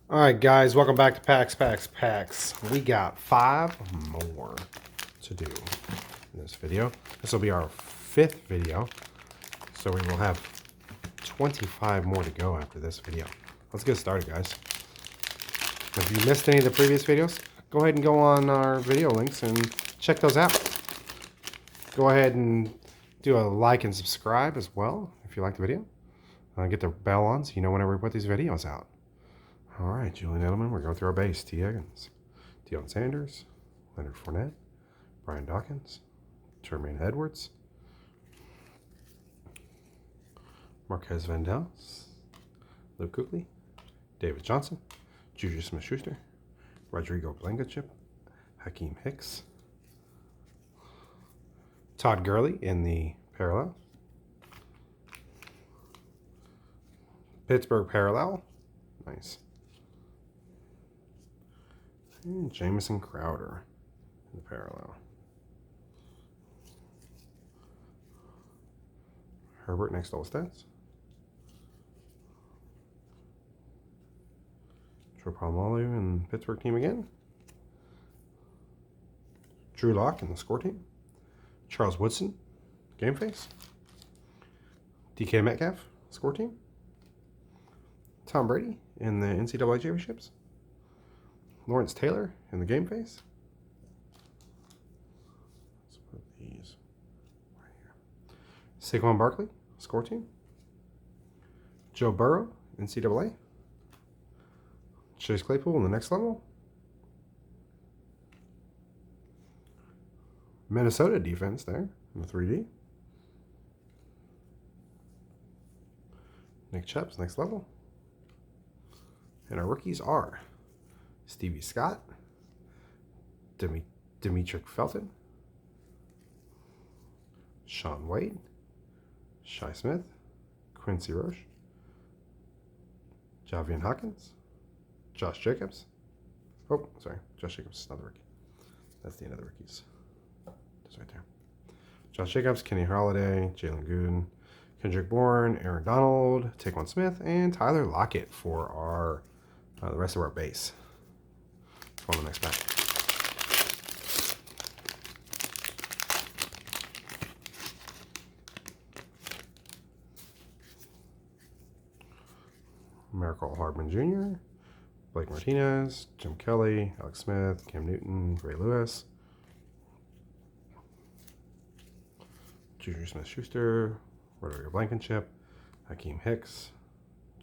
All right, guys, welcome back to Packs. We got 5 more to do in this video. This will be our 5th video, so we will have 25 more to go after this video. Let's get started, guys. If you missed any of the previous videos, go ahead and go on our video links and check those out. Go ahead and do a like and subscribe as well if you like the video. Get the bell on so you know whenever we put these videos out. All right, Julian Edelman, we're going through our base. T. Higgins, Deion Sanders, Leonard Fournette, Brian Dawkins, Tremaine Edwards, Marquez Vandals, Luke Kuechly, David Johnson, Juju Smith-Schuster, Rodrigo Blankenship, Hakeem Hicks, Todd Gurley in the parallel, Pittsburgh parallel, nice. And Jamison Crowder in the parallel. Herbert next to all stats. Troy Polamalu in Pittsburgh team again. Drew Lock in the score team. Charles Woodson, game face. DK Metcalf, score team. Tom Brady in the NCAA championships. Lawrence Taylor in the game face. Let's put these right here. Saquon Barkley, score team. Joe Burrow, NCAA. Chase Claypool in the next level. Minnesota defense there in the 3D. Nick Chubb's next level. And our rookies are Stevie Scott, Demetric Felton, Sean Wade, Shi Smith, Quincy Roche, Javian Hawkins, Josh Jacobs. Oh, sorry, Josh Jacobs is not the rookie. That's the end of the rookies. Just right there. Josh Jacobs, Kenny Holiday, Jalen Gooden, Kendrick Bourne, Aaron Donald, Taquan Smith, and Tyler Lockett for our the rest of our base. On the next pack. Miracle Hardman Jr., Blake Martinez, Jim Kelly, Alex Smith, Cam Newton, Ray Lewis, Juju Smith-Schuster, Rodrigo Blankenship, Hakeem Hicks,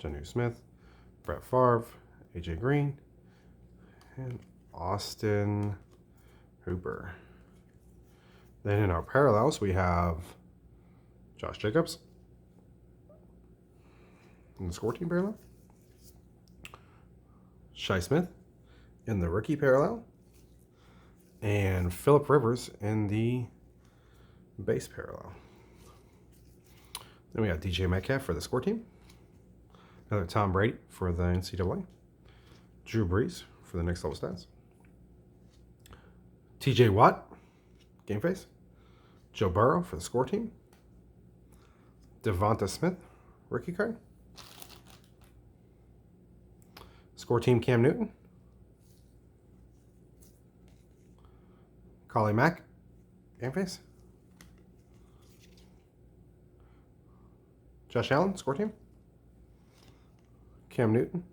Jonnu Smith, Brett Favre, AJ Green, and Austin Hooper. Then in our parallels, we have Josh Jacobs in the score team parallel, Shi Smith in the rookie parallel, and Phillip Rivers in the base parallel. Then we got DJ Metcalf for the score team, another Tom Brady for the NCAA, Drew Brees for the next level stats, TJ Watt, game face, Joe Burrow for the score team, Devonta Smith, rookie card, score team Cam Newton, Khalil Mack, game face, Josh Allen, score team, Cam Newton,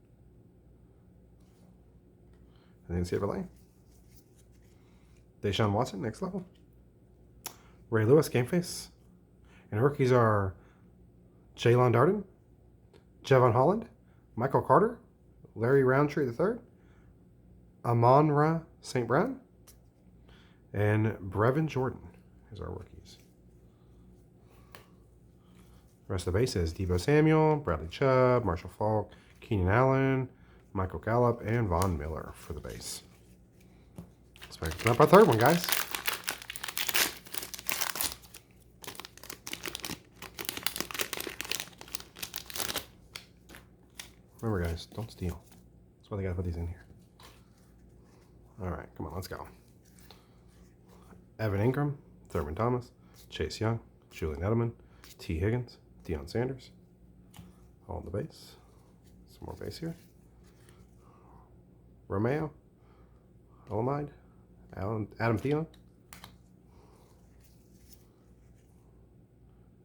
and then NCAA. Deshaun Watson, next level. Ray Lewis, game face. And rookies are Jaylon Darden, Jevon Holland, Michael Carter, Larry Roundtree III, Amon-Ra St. Brown, and Brevin Jordan is our rookies. The rest of the base is Deebo Samuel, Bradley Chubb, Marshall Faulk, Keenan Allen, Michael Gallup, and Von Miller for the base. Let's open up our third one, guys. Remember, guys, don't steal. That's why they gotta put these in here. All right, come on, let's go. Evan Ingram, Thurman Thomas, Chase Young, Julian Edelman, T. Higgins, Deion Sanders. All on the base. Some more base here. Romeo, Olamide, Adam Thielen,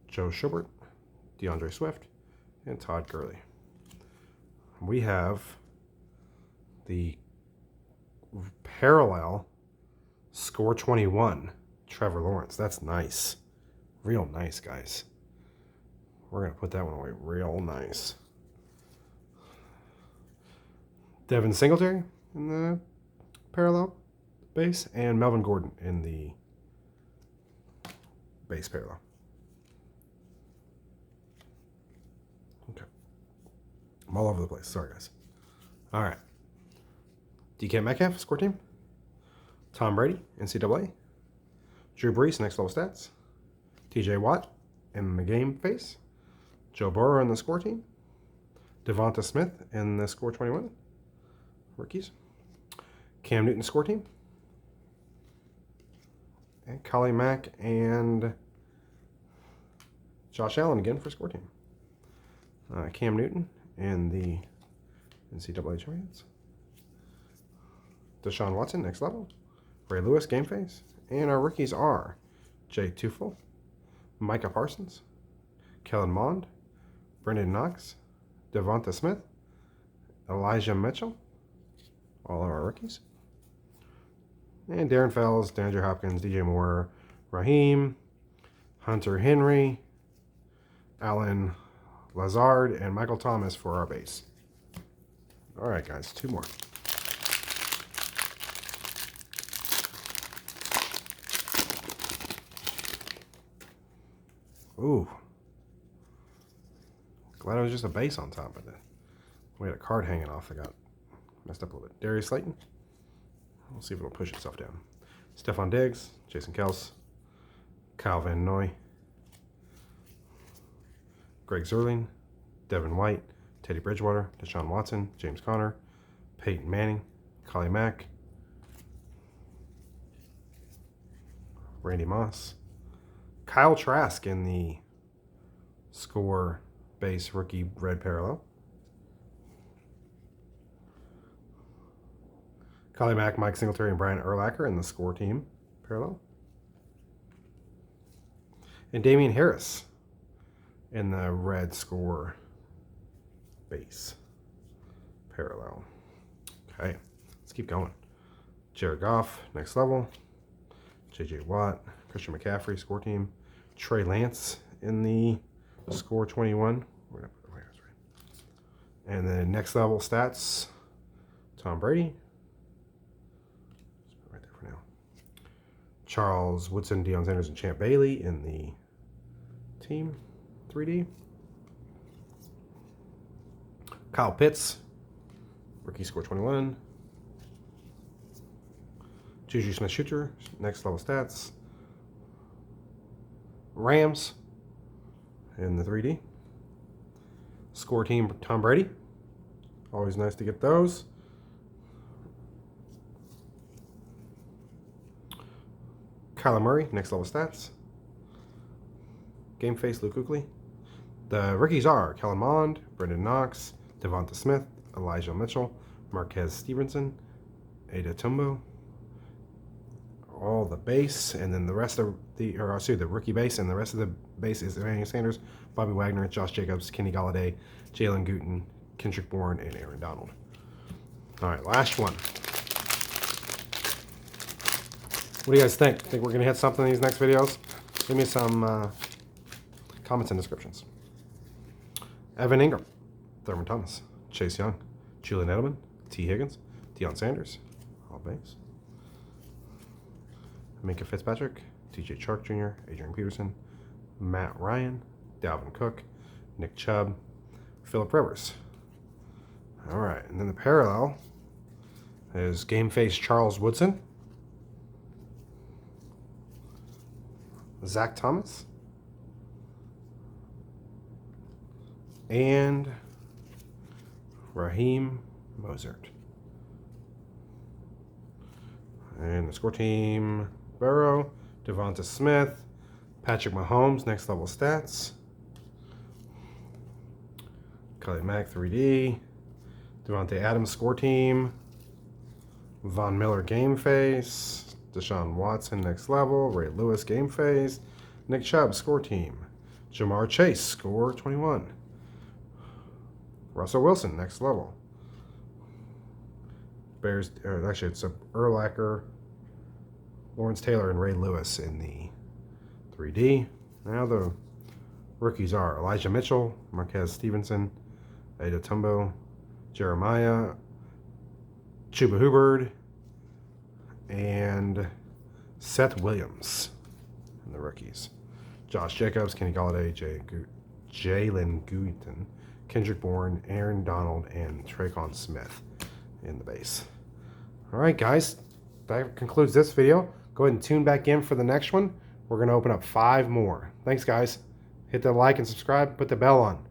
Joe Schubert, DeAndre Swift, and Todd Gurley. We have the parallel score 21 Trevor Lawrence. That's nice. Real nice, guys. We're going to put that one away real nice. Devin Singletary in the parallel base, and Melvin Gordon in the base parallel. Okay. I'm all over the place. Sorry, guys. All right. DK Metcalf, score team. Tom Brady, NCAA. Drew Brees, next level stats. TJ Watt in the game face. Joe Burrow in the score team. Devonta Smith in the score 21. Rookies. Cam Newton score team. And Khalil Mack and Josh Allen again for score team. Cam Newton and the NCAA champions. Deshaun Watson, next level. Ray Lewis, game face. And our rookies are Jay Tufel, Micah Parsons, Kellen Mond, Brendan Knox, Devonta Smith, Elijah Mitchell, all of our rookies. And Darren Fells, DeAndre Hopkins, DJ Moore, Raheem, Hunter Henry, Alan Lazard, and Michael Thomas for our base. All right, guys, 2 more. Ooh. Glad it was just a base on top of it. We had a card hanging off that got messed up a little bit. Darius Slayton. We'll see if it'll push itself down. Stephon Diggs, Jason Kels, Kyle Van Noy, Greg Zerling, Devin White, Teddy Bridgewater, Deshaun Watson, James Conner, Peyton Manning, Khalil Mack, Randy Moss, Kyle Trask in the score base rookie red parallel. Khalil Mack, Mike Singletary, and Brian Urlacher in the score team parallel. And Damian Harris in the red score base parallel. Okay, let's keep going. Jared Goff, next level. J.J. Watt, Christian McCaffrey, score team. Trey Lance in the score 21. And then next level stats, Tom Brady. Right there for now. Charles Woodson, Deion Sanders, and Champ Bailey in the team 3D. Kyle Pitts, rookie score 21. Juju Smith-Schuster, next level stats. Rams in the 3D. Score team, Tom Brady. Always nice to get those. Kyler Murray, next level stats. Game face, Luke Kuechly. The rookies are Kellen Mond, Brendan Knox, Devonta Smith, Elijah Mitchell, Marquez Stevenson, Ada Tumbo. All the base, and then the rest of the rookie base, and the rest of the base is Emmanuel Sanders, Bobby Wagner, Josh Jacobs, Kenny Galladay, Jalen Gooten, Kendrick Bourne, and Aaron Donald. All right, last one. What do you guys think? Think we're going to hit something in these next videos? Give me some comments and descriptions. Evan Ingram, Thurman Thomas, Chase Young, Julian Edelman, T. Higgins, Deion Sanders, all base. Minka Fitzpatrick, TJ Chark Jr., Adrian Peterson, Matt Ryan, Dalvin Cook, Nick Chubb, Phillip Rivers. All right, and then the parallel is game face Charles Woodson, Zach Thomas, and Raheem Mostert. And the score team, Burrow, Devonta Smith, Patrick Mahomes, next level stats. Khalil Mack, 3D. Devontae Adams, score team. Von Miller game face. Deshaun Watson next level. Ray Lewis game face. Nick Chubb score team. Jamar Chase score 21. Russell Wilson next level. Bears, or actually it's a Urlacher, Lawrence Taylor, and Ray Lewis in the 3D. Now the rookies are Elijah Mitchell, Marquez Stevenson, Ada Tumbo, Jeremiah, Chuba Hubbard, and Seth Williams in the rookies. Josh Jacobs, Kenny Galladay, Jalen Guyton, Kendrick Bourne, Aaron Donald, and Traquan Smith in the base. All right, guys, that concludes this video. Go ahead and tune back in for the next one. We're going to open up 5 more. Thanks, guys. Hit the like and subscribe. Put the bell on.